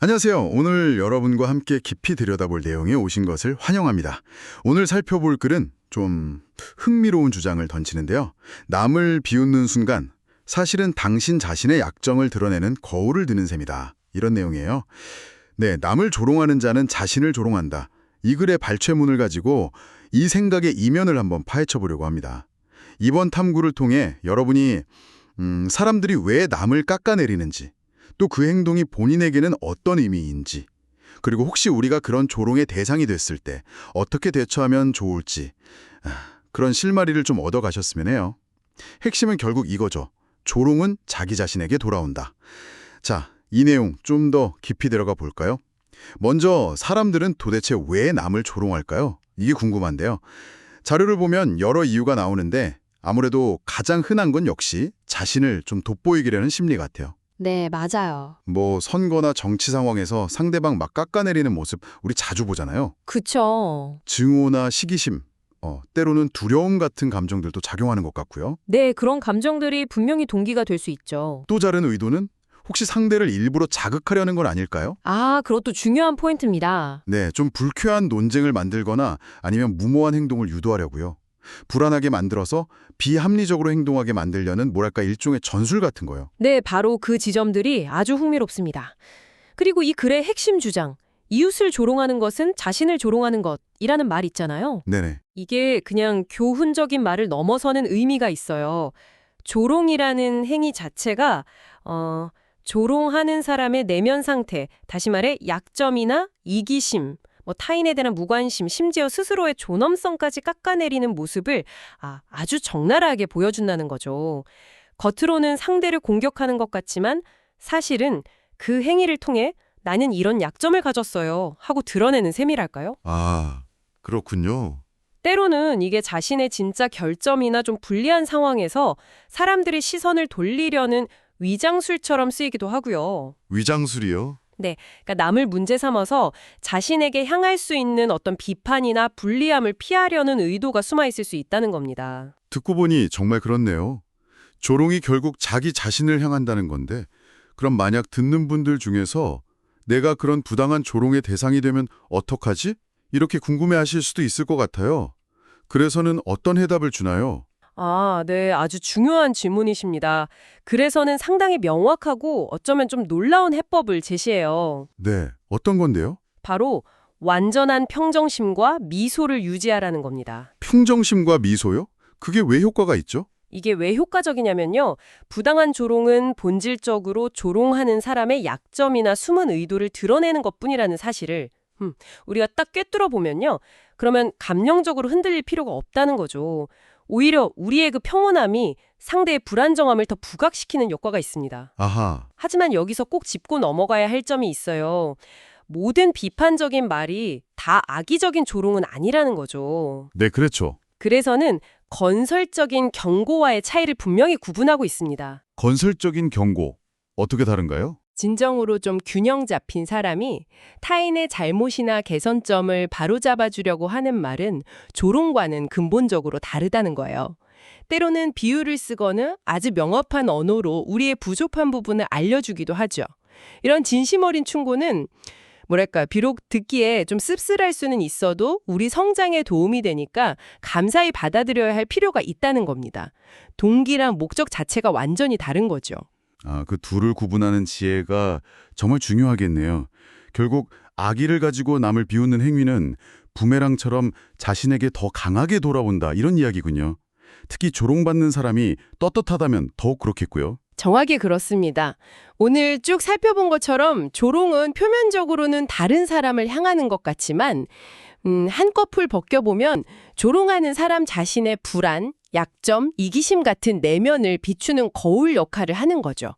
안녕하세요. 오늘 여러분과 함께 깊이 들여다볼 내용에 오신 것을 환영합니다. 오늘 살펴볼 글은 좀 흥미로운 주장을 던지는데요. 남을 비웃는 순간 사실은 당신 자신의 약점을 드러내는 거울을 드는 셈이다. 이런 내용이에요. 네, 남을 조롱하는 자는 자신을 조롱한다. 이 글의 발췌문을 가지고 이 생각의 이면을 한번 파헤쳐 보려고 합니다. 이번 탐구를 통해 여러분이 사람들이 왜 남을 깎아내리는지, 또 그 행동이 본인에게는 어떤 의미인지, 그리고 혹시 우리가 그런 조롱의 대상이 됐을 때 어떻게 대처하면 좋을지, 그런 실마리를 좀 얻어가셨으면 해요. 핵심은 결국 이거죠. 조롱은 자기 자신에게 돌아온다. 자, 이 내용 좀 더 깊이 들어가 볼까요? 먼저 사람들은 도대체 왜 남을 조롱할까요? 이게 궁금한데요. 자료를 보면 여러 이유가 나오는데 아무래도 가장 흔한 건 역시 자신을 좀 돋보이기려는 심리 같아요. 네, 맞아요. 선거나 정치 상황에서 상대방 막 깎아내리는 모습 우리 자주 보잖아요. 그쵸. 증오나 시기심, 때로는 두려움 같은 감정들도 작용하는 것 같고요. 네, 그런 감정들이 분명히 동기가 될 수 있죠. 또 다른 의도는 혹시 상대를 일부러 자극하려는 건 아닐까요? 아, 그것도 중요한 포인트입니다. 네, 좀 불쾌한 논쟁을 만들거나 아니면 무모한 행동을 유도하려고요. 불안하게 만들어서 비합리적으로 행동하게 만들려는 뭐랄까 일종의 전술 같은 거요. 네, 바로 그 지점들이 아주 흥미롭습니다. 그리고 이 글의 핵심 주장, 이웃을 조롱하는 것은 자신을 조롱하는 것이라는 말 있잖아요. 네네. 이게 그냥 교훈적인 말을 넘어서는 의미가 있어요. 조롱이라는 행위 자체가 조롱하는 사람의 내면 상태, 다시 말해 약점이나 이기심, 타인에 대한 무관심, 심지어 스스로의 존엄성까지 깎아내리는 모습을 아주 적나라하게 보여준다는 거죠. 겉으로는 상대를 공격하는 것 같지만 사실은 그 행위를 통해 나는 이런 약점을 가졌어요 하고 드러내는 셈이랄까요? 아, 그렇군요. 때로는 이게 자신의 진짜 결점이나 좀 불리한 상황에서 사람들의 시선을 돌리려는 위장술처럼 쓰이기도 하고요. 위장술이요? 네, 그러니까 남을 문제 삼아서 자신에게 향할 수 있는 어떤 비판이나 불리함을 피하려는 의도가 숨어 있을 수 있다는 겁니다. 듣고 보니 정말 그렇네요. 조롱이 결국 자기 자신을 향한다는 건데, 그럼 만약 듣는 분들 중에서 내가 그런 부당한 조롱의 대상이 되면 어떡하지? 이렇게 궁금해하실 수도 있을 것 같아요. 그래서는 어떤 해답을 주나요? 네, 아주 중요한 질문이십니다. 그래서는 상당히 명확하고 어쩌면 좀 놀라운 해법을 제시해요. 네, 어떤 건데요? 바로 완전한 평정심과 미소를 유지하라는 겁니다. 평정심과 미소요? 그게 왜 효과가 있죠? 이게 왜 효과적이냐면요. 부당한 조롱은 본질적으로 조롱하는 사람의 약점이나 숨은 의도를 드러내는 것뿐이라는 사실을 우리가 딱 꿰뚫어 보면요. 그러면 감정적으로 흔들릴 필요가 없다는 거죠. 오히려 우리의 그 평온함이 상대의 불안정함을 더 부각시키는 효과가 있습니다. 아하, 하지만 여기서 꼭 짚고 넘어가야 할 점이 있어요. 모든 비판적인 말이 다 악의적인 조롱은 아니라는 거죠. 네, 그렇죠. 그래서는 건설적인 경고와의 차이를 분명히 구분하고 있습니다. 건설적인 경고, 어떻게 다른가요? 진정으로 좀 균형 잡힌 사람이 타인의 잘못이나 개선점을 바로잡아주려고 하는 말은 조롱과는 근본적으로 다르다는 거예요. 때로는 비유를 쓰거나 아주 명확한 언어로 우리의 부족한 부분을 알려주기도 하죠. 이런 진심 어린 충고는 비록 듣기에 좀 씁쓸할 수는 있어도 우리 성장에 도움이 되니까 감사히 받아들여야 할 필요가 있다는 겁니다. 동기랑 목적 자체가 완전히 다른 거죠. 그 둘을 구분하는 지혜가 정말 중요하겠네요. 결국 악의를 가지고 남을 비웃는 행위는 부메랑처럼 자신에게 더 강하게 돌아온다 이런 이야기군요. 특히 조롱받는 사람이 떳떳하다면 더욱 그렇겠고요. 정확히 그렇습니다. 오늘 쭉 살펴본 것처럼 조롱은 표면적으로는 다른 사람을 향하는 것 같지만 한꺼풀 벗겨보면 조롱하는 사람 자신의 불안, 약점, 이기심 같은 내면을 비추는 거울 역할을 하는 거죠.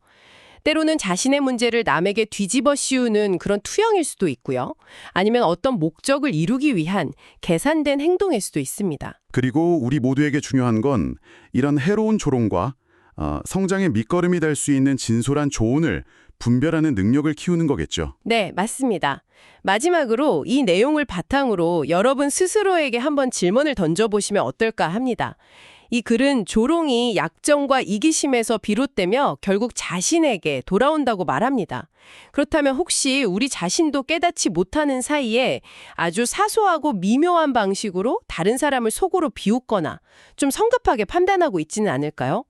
때로는 자신의 문제를 남에게 뒤집어 씌우는 그런 투영일 수도 있고요. 아니면 어떤 목적을 이루기 위한 계산된 행동일 수도 있습니다. 그리고 우리 모두에게 중요한 건 이런 해로운 조롱과 성장의 밑거름이 될 수 있는 진솔한 조언을 분별하는 능력을 키우는 거겠죠. 네, 맞습니다. 마지막으로 이 내용을 바탕으로 여러분 스스로에게 한번 질문을 던져보시면 어떨까 합니다. 이 글은 조롱이 약점과 이기심에서 비롯되며 결국 자신에게 돌아온다고 말합니다. 그렇다면 혹시 우리 자신도 깨닫지 못하는 사이에 아주 사소하고 미묘한 방식으로 다른 사람을 속으로 비웃거나 좀 성급하게 판단하고 있지는 않을까요?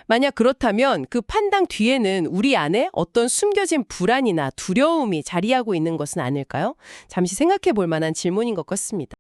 만약 그렇다면 그 판단 뒤에는 우리 안에 어떤 숨겨진 불안이나 두려움이 자리하고 있는 것은 아닐까요? 잠시 생각해 볼 만한 질문인 것 같습니다.